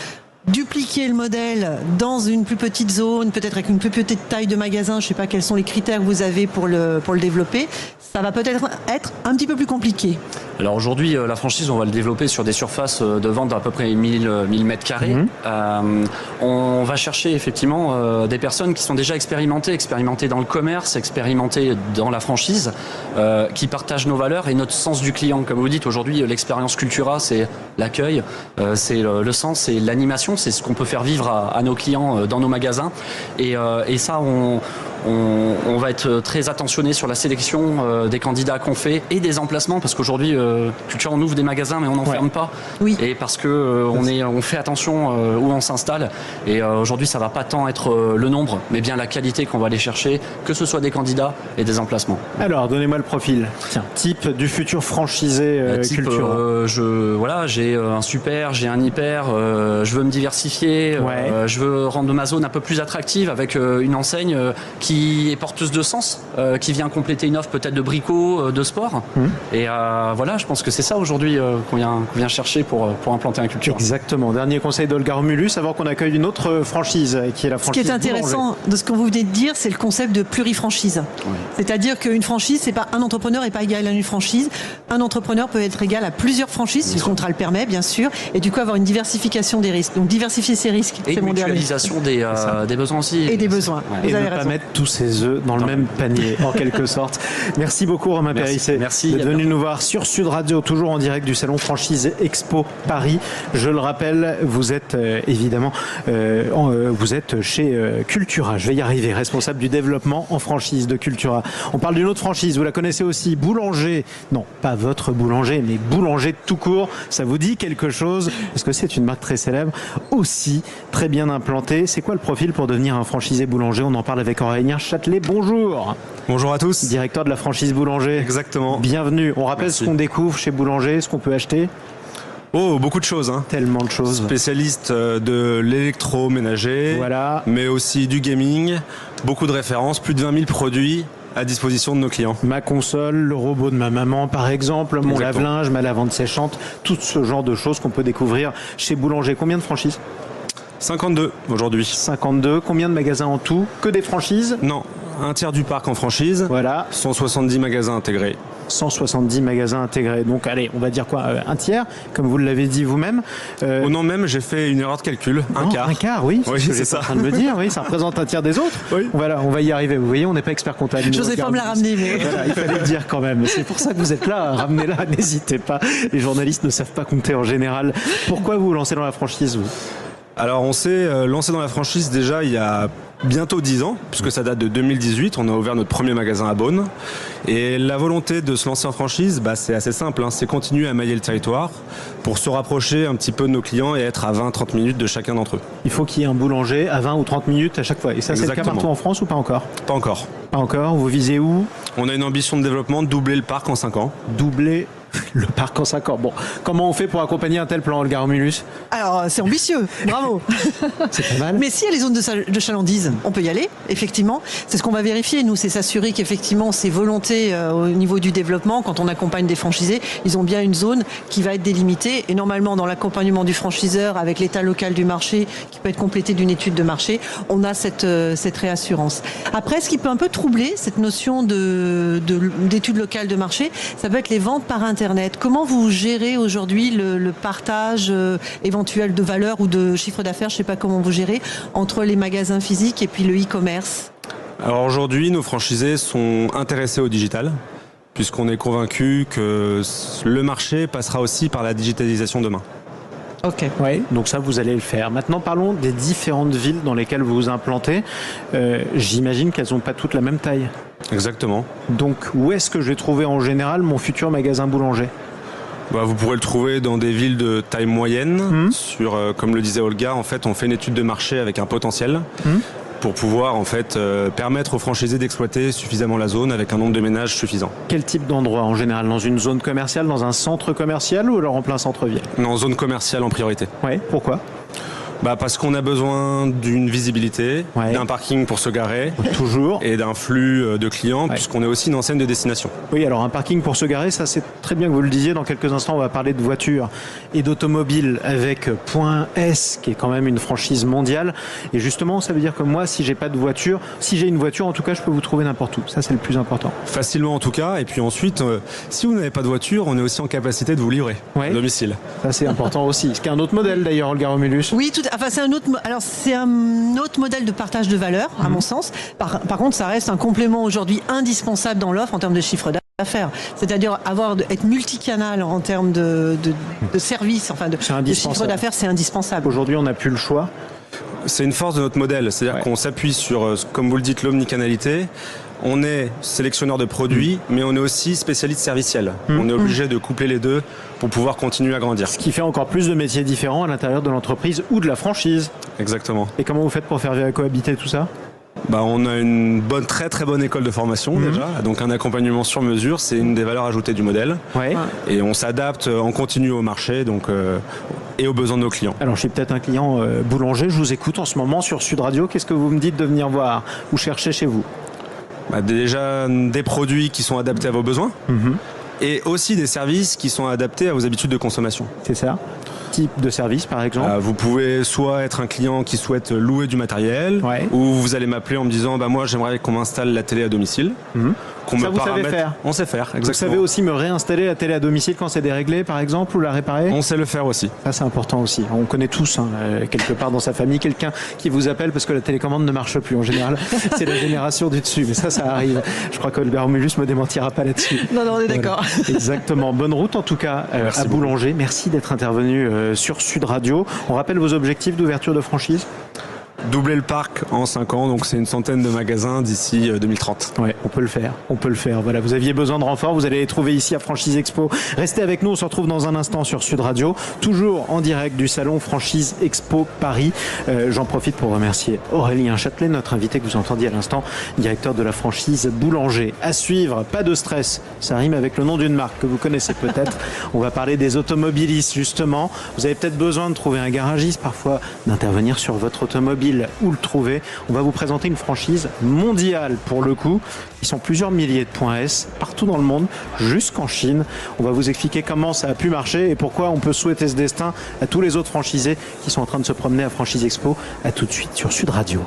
dupliquer le modèle dans une plus petite zone, peut-être avec une plus petite taille de magasin, je ne sais pas quels sont les critères que vous avez pour le développer, ça va peut-être être un petit peu plus compliqué. Alors aujourd'hui, la franchise, on va le développer sur des surfaces de vente d'à peu près 1000 mètres carrés. On va chercher effectivement des personnes qui sont déjà expérimentées dans le commerce, expérimentées dans la franchise, qui partagent nos valeurs et notre sens du client. Comme vous dites, aujourd'hui, l'expérience Cultura, c'est l'accueil, c'est le sens, c'est l'animation, c'est ce qu'on peut faire vivre à nos clients dans nos magasins. Et ça, on va être très attentionné sur la sélection des candidats qu'on fait et des emplacements, parce qu'aujourd'hui, Cultura, on ouvre des magasins, mais on n'en ferme pas. Oui. Et parce que on fait attention où on s'installe. Et aujourd'hui, ça va pas tant être le nombre, mais bien la qualité qu'on va aller chercher, que ce soit des candidats et des emplacements. Alors, donnez-moi le profil. Tiens, type du futur franchisé Cultura. J'ai un super, j'ai un hyper, je veux me diversifier, je veux rendre ma zone un peu plus attractive avec une enseigne qui est porteuse de sens, qui vient compléter une offre peut-être de brico, de sport. Et je pense que c'est ça aujourd'hui qu'on vient chercher pour implanter un Cultura. Exactement. Dernier conseil d'Olga Romulus avant qu'on accueille une autre franchise qui est la franchise. Ce qui est intéressant de ce que vous venez de dire, c'est le concept de plurifranchise. Oui. C'est-à-dire qu'une franchise, c'est pas un entrepreneur n'est pas égal à une franchise. Un entrepreneur peut être égal à plusieurs franchises, si le contrat le permet, bien sûr, et du coup avoir une diversification des risques. Donc diversifier ses risques, et c'est mon dernier. Et une mutualisation des besoins aussi. Et des besoins. Et ne pas mettre tous ses œufs dans le même panier, en quelque sorte. Merci beaucoup Romain Périssé. Merci d'être venu nous voir sur Sud Radio, toujours en direct du Salon Franchise Expo Paris. Je le rappelle, vous êtes évidemment vous êtes chez Cultura. Je vais y arriver, responsable du développement en franchise de Cultura. On parle d'une autre franchise, vous la connaissez aussi, Boulanger. Non, pas votre boulanger, mais Boulanger tout court. Ça vous dit quelque chose? Parce que c'est une marque très célèbre, aussi très bien implantée. C'est quoi le profil pour devenir un franchisé Boulanger? On en parle avec Aurélien Châtelet. Bonjour. Bonjour à tous. Directeur de la franchise Boulanger. Exactement. Bienvenue. On rappelle ce qu'on découvre chez Boulanger, ce qu'on peut acheter. Oh, beaucoup de choses. Tellement de choses. Spécialiste de l'électroménager, voilà. Mais aussi du gaming, beaucoup de références, plus de 20 000 produits à disposition de nos clients. Ma console, le robot de ma maman par exemple, mon lave-linge, ma lavande séchante, tout ce genre de choses qu'on peut découvrir chez Boulanger. Combien de franchises? 52 aujourd'hui. 52, combien de magasins en tout? Que des franchises? Non, un tiers du parc en franchise, voilà. 170 magasins intégrés. 170 magasins intégrés. Donc allez, on va dire quoi, un tiers, comme vous l'avez dit vous-même. Au nom même, j'ai fait une erreur de calcul. Un quart. Un quart, oui. Oui, c'est ça. En train de me dire, oui, ça représente un tiers des autres. Oui. Voilà, on va y arriver. Vous voyez, on n'est pas expert comptable. Je n'osais pas me la ramener, mais voilà, il fallait le dire quand même. C'est pour ça que vous êtes là. Ramenez-la, n'hésitez pas. Les journalistes ne savent pas compter en général. Pourquoi vous vous lancez dans la franchise, vous? Alors on s'est lancé dans la franchise déjà il y a bientôt 10 ans, puisque ça date de 2018, on a ouvert notre premier magasin à Beaune. Et la volonté de se lancer en franchise, c'est assez simple, c'est continuer à mailler le territoire pour se rapprocher un petit peu de nos clients et être à 20-30 minutes de chacun d'entre eux. Il faut qu'il y ait un boulanger à 20 ou 30 minutes à chaque fois. Et ça, c'est le cas partout en France ou pas encore? Pas encore. Pas encore. Vous visez où? On a une ambition de développement de doubler le parc en 5 ans. Doubler le parc en 5 ans. Bon, comment on fait pour accompagner un tel plan, Olga Romulus? Alors, c'est ambitieux, bravo. C'est pas mal. Mais s'il y a les zones de chalandise, on peut y aller, effectivement. C'est ce qu'on va vérifier, nous, c'est s'assurer qu'effectivement, ces volontés au niveau du développement, quand on accompagne des franchisés, ils ont bien une zone qui va être délimitée. Et normalement, dans l'accompagnement du franchiseur, avec l'état local du marché, qui peut être complété d'une étude de marché, on a cette réassurance. Après, ce qui peut un peu troubler cette notion d'étude locale de marché, ça peut être les ventes par Internet. Comment vous gérez aujourd'hui le partage éventuel de valeur ou de chiffre d'affaires, je ne sais pas comment vous gérez, entre les magasins physiques et puis le e-commerce? Alors aujourd'hui, nos franchisés sont intéressés au digital, puisqu'on est convaincu que le marché passera aussi par la digitalisation demain. Ok. Oui, donc ça, vous allez le faire. Maintenant, parlons des différentes villes dans lesquelles vous vous implantez. J'imagine qu'elles n'ont pas toutes la même taille. Exactement. Donc, où est-ce que je vais trouver en général mon futur magasin Boulanger? Vous pourrez le trouver dans des villes de taille moyenne. Comme le disait Olga, en fait, on fait une étude de marché avec un potentiel. Pour pouvoir permettre aux franchisés d'exploiter suffisamment la zone avec un nombre de ménages suffisant. Quel type d'endroit en général? Dans une zone commerciale, dans un centre commercial ou alors en plein centre-ville? Non, zone commerciale en priorité. Oui, pourquoi? Parce qu'on a besoin d'une visibilité, d'un parking pour se garer, toujours, et d'un flux de clients, puisqu'on est aussi une enseigne de destination. Oui, alors un parking pour se garer, ça c'est très bien que vous le disiez. Dans quelques instants, on va parler de voitures et d'automobiles avec Point S, qui est quand même une franchise mondiale. Et justement, ça veut dire que moi, si j'ai pas de voiture, si j'ai une voiture, en tout cas, je peux vous trouver n'importe où. Ça, c'est le plus important. Facilement en tout cas. Et puis ensuite, si vous n'avez pas de voiture, on est aussi en capacité de vous livrer à domicile. Ça, c'est important aussi. Ce qui est un autre modèle d'ailleurs, Olga Romulus. Oui, c'est un autre modèle de partage de valeur, à mon sens. Par contre, ça reste un complément aujourd'hui indispensable dans l'offre en termes de chiffre d'affaires. C'est-à-dire être multicanal en termes de services, de chiffre d'affaires, c'est indispensable. Aujourd'hui, on n'a plus le choix. C'est une force de notre modèle, c'est-à-dire qu'on s'appuie sur, comme vous le dites, l'omnicanalité. On est sélectionneur de produits, mais on est aussi spécialiste serviciel. On est obligé de coupler les deux pour pouvoir continuer à grandir. Ce qui fait encore plus de métiers différents à l'intérieur de l'entreprise ou de la franchise. Exactement. Et comment vous faites pour faire cohabiter tout ça ? On a une très très bonne école de formation déjà, donc un accompagnement sur mesure, c'est une des valeurs ajoutées du modèle. Ouais. Et on s'adapte en continu au marché et aux besoins de nos clients. Alors je suis peut-être un client boulanger, je vous écoute en ce moment sur Sud Radio, qu'est-ce que vous me dites de venir voir ou chercher chez vous ? Déjà des produits qui sont adaptés à vos besoins et aussi des services qui sont adaptés à vos habitudes de consommation. C'est ça ? Type de service par exemple ? Vous pouvez soit être un client qui souhaite louer du matériel ou vous allez m'appeler en me disant moi j'aimerais qu'on m'installe la télé à domicile. Ça vous savez faire ? On sait faire, exactement. Vous savez aussi me réinstaller la télé à domicile quand c'est déréglé par exemple ou la réparer ? On sait le faire aussi. Ça c'est important aussi. On connaît tous quelque part dans sa famille quelqu'un qui vous appelle parce que la télécommande ne marche plus en général. C'est la génération du dessus, mais ça arrive. Je crois qu'Olga Romulus me démentira pas là-dessus. Non, on est d'accord. Exactement. Bonne route en tout cas à Boulanger. Merci d'être intervenu sur Sud Radio. On rappelle vos objectifs d'ouverture de franchise ? Doubler le parc en 5 ans, donc c'est une centaine de magasins d'ici 2030. Ouais, on peut le faire. Voilà, vous aviez besoin de renfort, vous allez les trouver ici à Franchise Expo. Restez avec nous, on se retrouve dans un instant sur Sud Radio, toujours en direct du salon Franchise Expo Paris. J'en profite pour remercier Aurélien Châtelet, notre invité que vous entendiez à l'instant, directeur de la franchise Boulanger. À suivre, pas de stress, ça rime avec le nom d'une marque que vous connaissez peut-être. On va parler des automobilistes justement. Vous avez peut-être besoin de trouver un garagiste, parfois d'intervenir sur votre automobile. Où le trouver ? On va vous présenter une franchise mondiale pour le coup. Ils sont plusieurs milliers de points S partout dans le monde, jusqu'en Chine. On va vous expliquer comment ça a pu marcher et pourquoi on peut souhaiter ce destin à tous les autres franchisés qui sont en train de se promener à Franchise Expo. À tout de suite sur Sud Radio.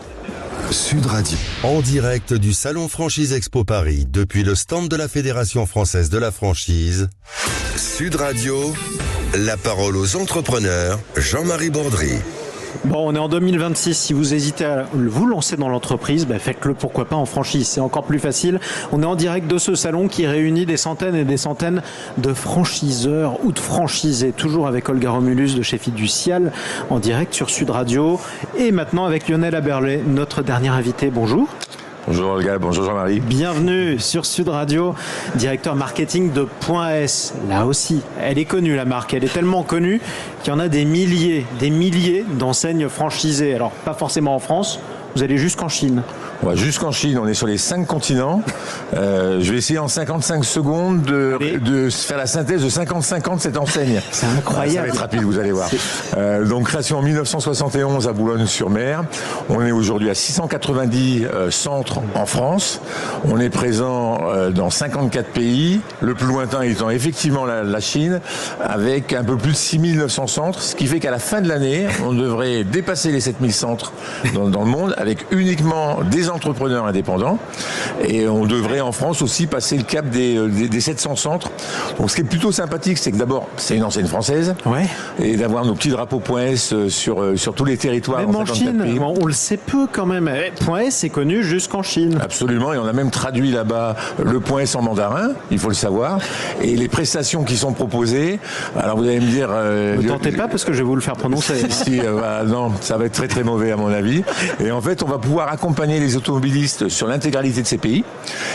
Sud Radio, en direct du salon Franchise Expo Paris, depuis le stand de la Fédération Française de la Franchise. Sud Radio, la parole aux entrepreneurs, Jean-Marie Bordry. Bon, on est en 2026. Si vous hésitez à vous lancer dans l'entreprise, faites-le pourquoi pas en franchise. C'est encore plus facile. On est en direct de ce salon qui réunit des centaines et des centaines de franchiseurs ou de franchisés. Toujours avec Olga Romulus de chez Fiducial, en direct sur Sud Radio. Et maintenant avec Lionel Aberlet, notre dernier invité. Bonjour. Bonjour Olga, bonjour Jean-Marie. Bienvenue sur Sud Radio, directeur marketing de Point S. Là aussi, elle est connue la marque, elle est tellement connue qu'il y en a des milliers d'enseignes franchisées. Alors pas forcément en France, vous allez jusqu'en Chine. Ouais, jusqu'en Chine, on est sur les 5 continents. Je vais essayer en 55 secondes de faire la synthèse de 55 ans de cette enseigne. C'est incroyable. Ça va être rapide, vous allez voir. Donc création en 1971 à Boulogne-sur-Mer. On est aujourd'hui à 690 centres en France. On est présent dans 54 pays. Le plus lointain étant effectivement la Chine, avec un peu plus de 6900 centres. Ce qui fait qu'à la fin de l'année, on devrait dépasser les 7000 centres dans le monde, avec uniquement des entrepreneurs indépendants, et on devrait en France aussi passer le cap des 700 centres. Donc ce qui est plutôt sympathique, c'est que d'abord c'est une enseigne française, et d'avoir nos petits drapeaux Point S sur tous les territoires. Même en Chine, pays. On le sait peu quand même. Point S est connu jusqu'en Chine. Absolument, et on a même traduit là-bas le Point S en mandarin, il faut le savoir, et les prestations qui sont proposées. Alors vous allez me dire, ne tentez pas parce que je vais vous le faire prononcer. Non, ça va être très très mauvais à mon avis. Et en fait, on va pouvoir accompagner les automobilistes sur l'intégralité de ces pays.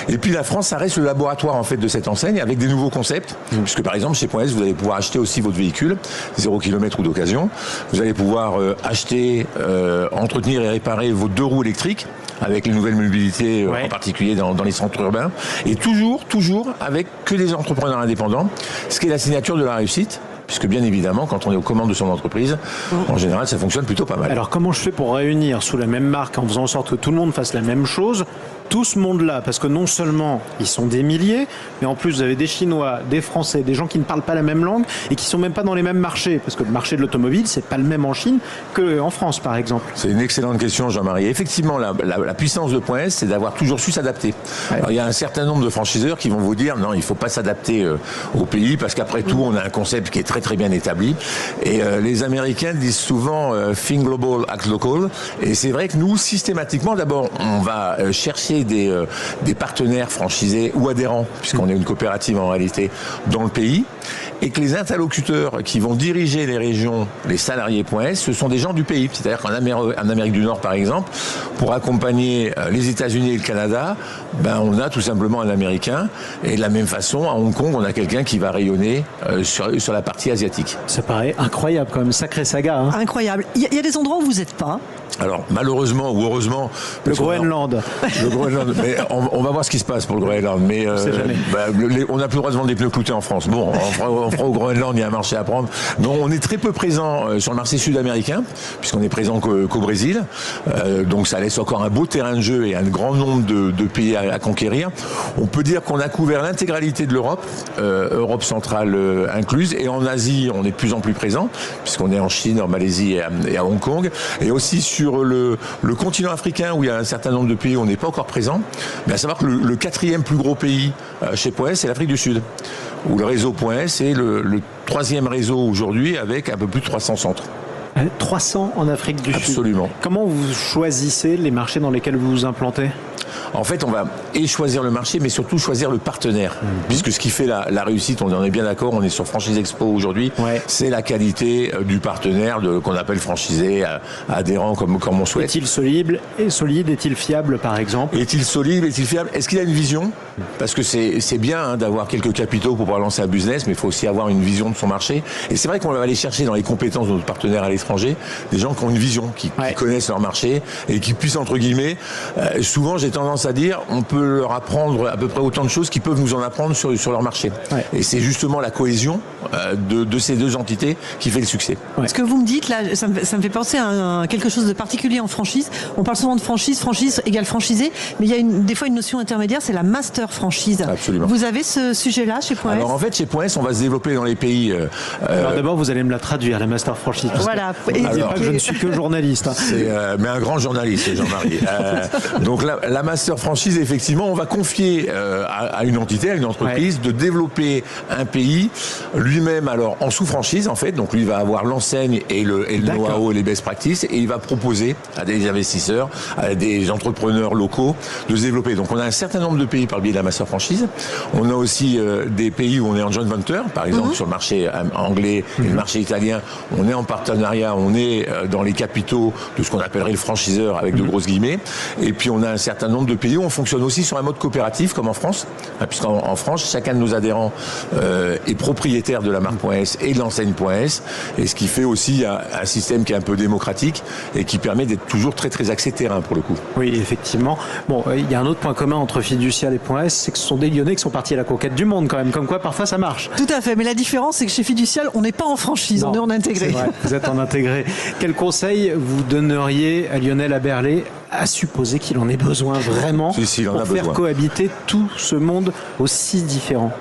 Et puis la France, ça reste le laboratoire en fait de cette enseigne avec des nouveaux concepts. Puisque par exemple chez Point S, vous allez pouvoir acheter aussi votre véhicule 0 km ou d'occasion. Vous allez pouvoir acheter, entretenir et réparer vos 2 roues électriques avec les nouvelles mobilités, en particulier dans les centres urbains. Et toujours avec que des entrepreneurs indépendants, ce qui est la signature de la réussite. Puisque bien évidemment, quand on est aux commandes de son entreprise, en général, ça fonctionne plutôt pas mal. Alors comment je fais pour réunir sous la même marque, en faisant en sorte que tout le monde fasse la même chose, tout ce monde-là, parce que non seulement ils sont des milliers, mais en plus vous avez des Chinois, des Français, des gens qui ne parlent pas la même langue et qui sont même pas dans les mêmes marchés, parce que le marché de l'automobile, c'est pas le même en Chine qu'en France, par exemple. C'est une excellente question, Jean-Marie. Effectivement, la puissance de Point S, c'est d'avoir toujours su s'adapter. Alors, il y a un certain nombre de franchiseurs qui vont vous dire non, il faut pas s'adapter au pays, parce qu'après tout, on a un concept qui est très très bien établi. Et les Américains disent souvent think global, act local. Et c'est vrai que nous, systématiquement, d'abord, on va chercher des partenaires franchisés ou adhérents, puisqu'on est une coopérative en réalité, dans le pays. Et que les interlocuteurs qui vont diriger les régions, les salariés.s, ce sont des gens du pays. C'est-à-dire qu'en Amérique du Nord, par exemple, pour accompagner les États-Unis et le Canada, on a tout simplement un Américain. Et de la même façon, à Hong Kong, on a quelqu'un qui va rayonner sur la partie asiatique. Ça paraît incroyable quand même, sacrée saga. Hein. Incroyable. Il y a des endroits où vous n'êtes pas. Alors, malheureusement ou heureusement... Le Groenland. Mais on va voir ce qui se passe pour le Groenland. Mais on n'a plus le droit de vendre des pneus cloutés en France. Bon, on fera au Groenland, il y a un marché à prendre. Donc, on est très peu présent sur le marché sud-américain, puisqu'on est présent qu'au Brésil. Donc, ça laisse encore un beau terrain de jeu et un grand nombre de pays à conquérir. On peut dire qu'on a couvert l'intégralité de l'Europe, Europe centrale incluse. Et en Asie, on est de plus en plus présent, puisqu'on est en Chine, en Malaisie et à Hong Kong. Et aussi sur le continent africain, où il y a un certain nombre de pays où on n'est pas encore présent, à savoir que le 4e plus gros pays chez Point S, c'est l'Afrique du Sud, où le réseau Point S est le 3e réseau aujourd'hui, avec un peu plus de 300 centres. 300 en Afrique du Sud. Absolument. Comment vous choisissez les marchés dans lesquels vous vous implantez ? En fait, on va choisir le marché, mais surtout choisir le partenaire. Puisque ce qui fait la réussite, on en est bien d'accord, on est sur Franchise Expo aujourd'hui, c'est la qualité du partenaire qu'on appelle franchisé, adhérent comme on souhaite. Est-il solide, est-il fiable par exemple ? Est-il solide, est-il fiable ? Est-ce qu'il a une vision ? Parce que c'est bien d'avoir quelques capitaux pour pouvoir lancer un business, mais il faut aussi avoir une vision de son marché. Et c'est vrai qu'on va aller chercher dans les compétences de notre partenaire à l'étranger, des gens qui ont une vision, qui connaissent leur marché et qui puissent, entre guillemets, souvent j'ai tendance à dire, on peut leur apprendre à peu près autant de choses qu'ils peuvent nous en apprendre sur leur marché. Et c'est justement la cohésion de ces deux entités qui fait le succès. Ce que vous me dites là, ça me fait penser à quelque chose de particulier en franchise. On parle souvent de franchise égale franchisé, mais il y a des fois une notion intermédiaire, c'est la master franchise. Absolument. Vous avez ce sujet-là chez Point S ? Alors en fait, chez Point S, on va se développer dans les pays... Alors d'abord, vous allez me la traduire, la master franchise. Voilà. Alors, je ne suis que journaliste. Mais un grand journaliste, Jean-Marie. Donc la master franchise, effectivement, on va confier à une entité, à une entreprise, de développer un pays lui-même, alors en sous-franchise en fait. Donc lui va avoir l'enseigne et le know-how et les best practices, et il va proposer à des investisseurs, à des entrepreneurs locaux de se développer. Donc on a un certain nombre de pays par le biais de la master franchise. On a aussi des pays où on est en joint venture, par exemple sur le marché anglais et le marché italien, on est en partenariat, on est dans les capitaux de ce qu'on appellerait le franchiseur avec de grosses guillemets. Et puis on a un certain nombre de pays où on fonctionne aussi sur un mode coopératif comme en France, puisqu'en France, chacun de nos adhérents est propriétaire de la marque Point S et de l'enseigne Point S, et ce qui fait aussi un système qui est un peu démocratique et qui permet d'être toujours très très axé terrain pour le coup. Oui, effectivement. Bon, il y a un autre point commun entre Fiducial et Point S, c'est que ce sont des Lyonnais qui sont partis à la conquête du monde quand même, comme quoi parfois ça marche. Tout à fait, mais la différence c'est que chez Fiducial, on n'est pas en franchise, on est en intégré. C'est vrai, vous êtes en intégré. Quel conseil vous donneriez à Lionel Aberlé, à supposer qu'il en ait besoin vraiment, pour faire cohabiter tout ce monde aussi différent ?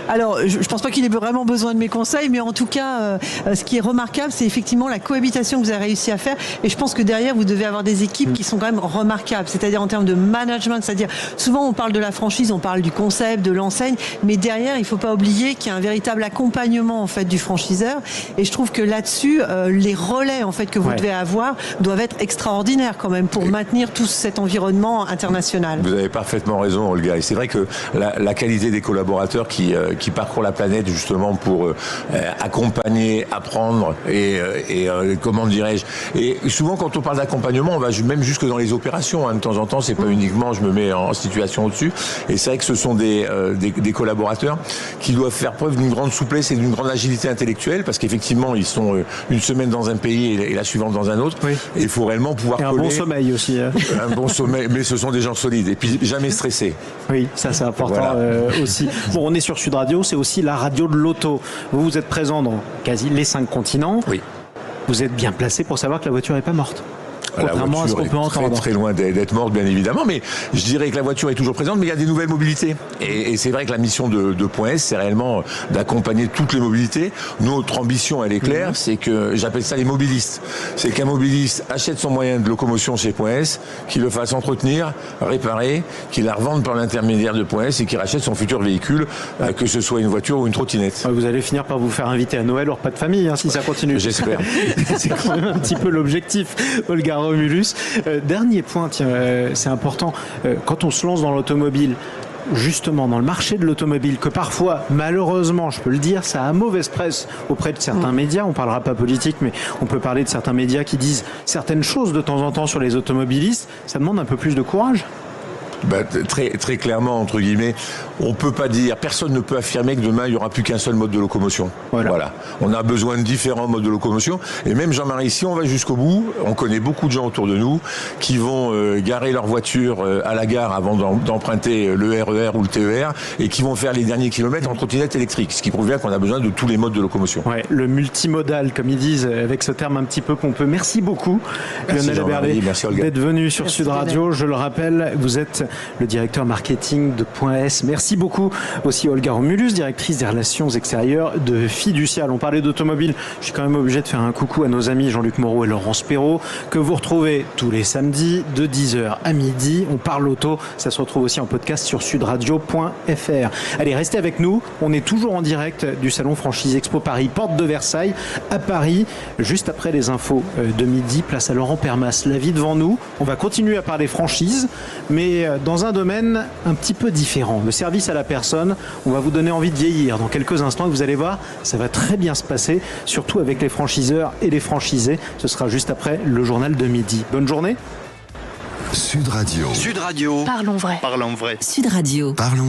Alors, je pense pas qu'il ait vraiment besoin de mes conseils, mais en tout cas, ce qui est remarquable, c'est effectivement la cohabitation que vous avez réussi à faire. Et je pense que derrière, vous devez avoir des équipes qui sont quand même remarquables. C'est-à-dire en termes de management, c'est-à-dire souvent on parle de la franchise, on parle du concept, de l'enseigne, mais derrière, il faut pas oublier qu'il y a un véritable accompagnement en fait du franchiseur. Et je trouve que là-dessus, les relais en fait que vous devez avoir doivent être extraordinaires quand même pour maintenir tout cet environnement international. Vous avez parfaitement raison, Olga. Et c'est vrai que la qualité des collaborateurs qui parcourent la planète justement pour accompagner, apprendre et comment dirais-je. Et souvent quand on parle d'accompagnement, on va même jusque dans les opérations. De temps en temps, c'est pas uniquement je me mets en situation au-dessus. Et c'est vrai que ce sont des collaborateurs qui doivent faire preuve d'une grande souplesse et d'une grande agilité intellectuelle, parce qu'effectivement ils sont une semaine dans un pays et la suivante dans un autre. Oui. Et il faut réellement pouvoir coller. Un bon sommeil aussi. Un bon sommeil, mais ce sont des gens solides et puis jamais stressés. Oui, ça c'est important aussi. Bon, on est sur Sud Radio, c'est aussi la radio de l'auto. Vous êtes présent dans quasi les 5 continents. Oui. Vous êtes bien placé pour savoir que la voiture n'est pas morte. Contrairement à ce qu'on peut entendre. Très loin d'être morte, bien évidemment, mais je dirais que la voiture est toujours présente, mais il y a des nouvelles mobilités. Et c'est vrai que la mission de Point S, c'est réellement d'accompagner toutes les mobilités. Notre ambition, elle est claire, c'est que j'appelle ça les mobilistes. C'est qu'un mobiliste achète son moyen de locomotion chez Point S, qu'il le fasse entretenir, réparer, qu'il la revende par l'intermédiaire de Point S et qu'il rachète son futur véhicule, que ce soit une voiture ou une trottinette. Vous allez finir par vous faire inviter à Noël au repas de famille, si ça continue. J'espère. C'est quand même un petit peu l'objectif, Olga Romulus. Dernier point, tiens, c'est important. Quand on se lance dans l'automobile, justement dans le marché de l'automobile, que parfois, malheureusement, je peux le dire, ça a mauvaise presse auprès de certains médias. On ne parlera pas politique, mais on peut parler de certains médias qui disent certaines choses de temps en temps sur les automobilistes. Ça demande un peu plus de courage. Très clairement, entre guillemets, on peut pas dire, personne ne peut affirmer que demain il y aura plus qu'un seul mode de locomotion. Voilà. On a besoin de différents modes de locomotion. Et même Jean-Marie, si on va jusqu'au bout, on connaît beaucoup de gens autour de nous qui vont garer leur voiture à la gare avant d'emprunter le RER ou le TER et qui vont faire les derniers kilomètres en trottinette électrique. Ce qui prouve bien qu'on a besoin de tous les modes de locomotion. Ouais, le multimodal, comme ils disent, avec ce terme un petit peu pompeux. Merci beaucoup, Lionel Eberlé, d'être venu sur Sud Radio. Je le rappelle, vous êtes le directeur marketing de Point S. Merci beaucoup aussi Olga Romulus, directrice des relations extérieures de Fiducial. On parlait d'automobile, je suis quand même obligé de faire un coucou à nos amis Jean-Luc Moreau et Laurence Perrault, que vous retrouvez tous les samedis de 10h à midi. On parle auto, ça se retrouve aussi en podcast sur sudradio.fr. Allez, restez avec nous, on est toujours en direct du Salon Franchise Expo Paris, porte de Versailles, à Paris, juste après les infos de midi, place à Laurent Permas. La vie devant nous, on va continuer à parler franchise, mais dans un domaine un petit peu différent, le service à la personne. On va vous donner envie de vieillir dans quelques instants et vous allez voir, ça va très bien se passer, surtout avec les franchiseurs et les franchisés. Ce sera juste après le journal de midi. Bonne journée. Sud Radio. Sud Radio. Parlons vrai. Parlons vrai. Sud Radio. Parlons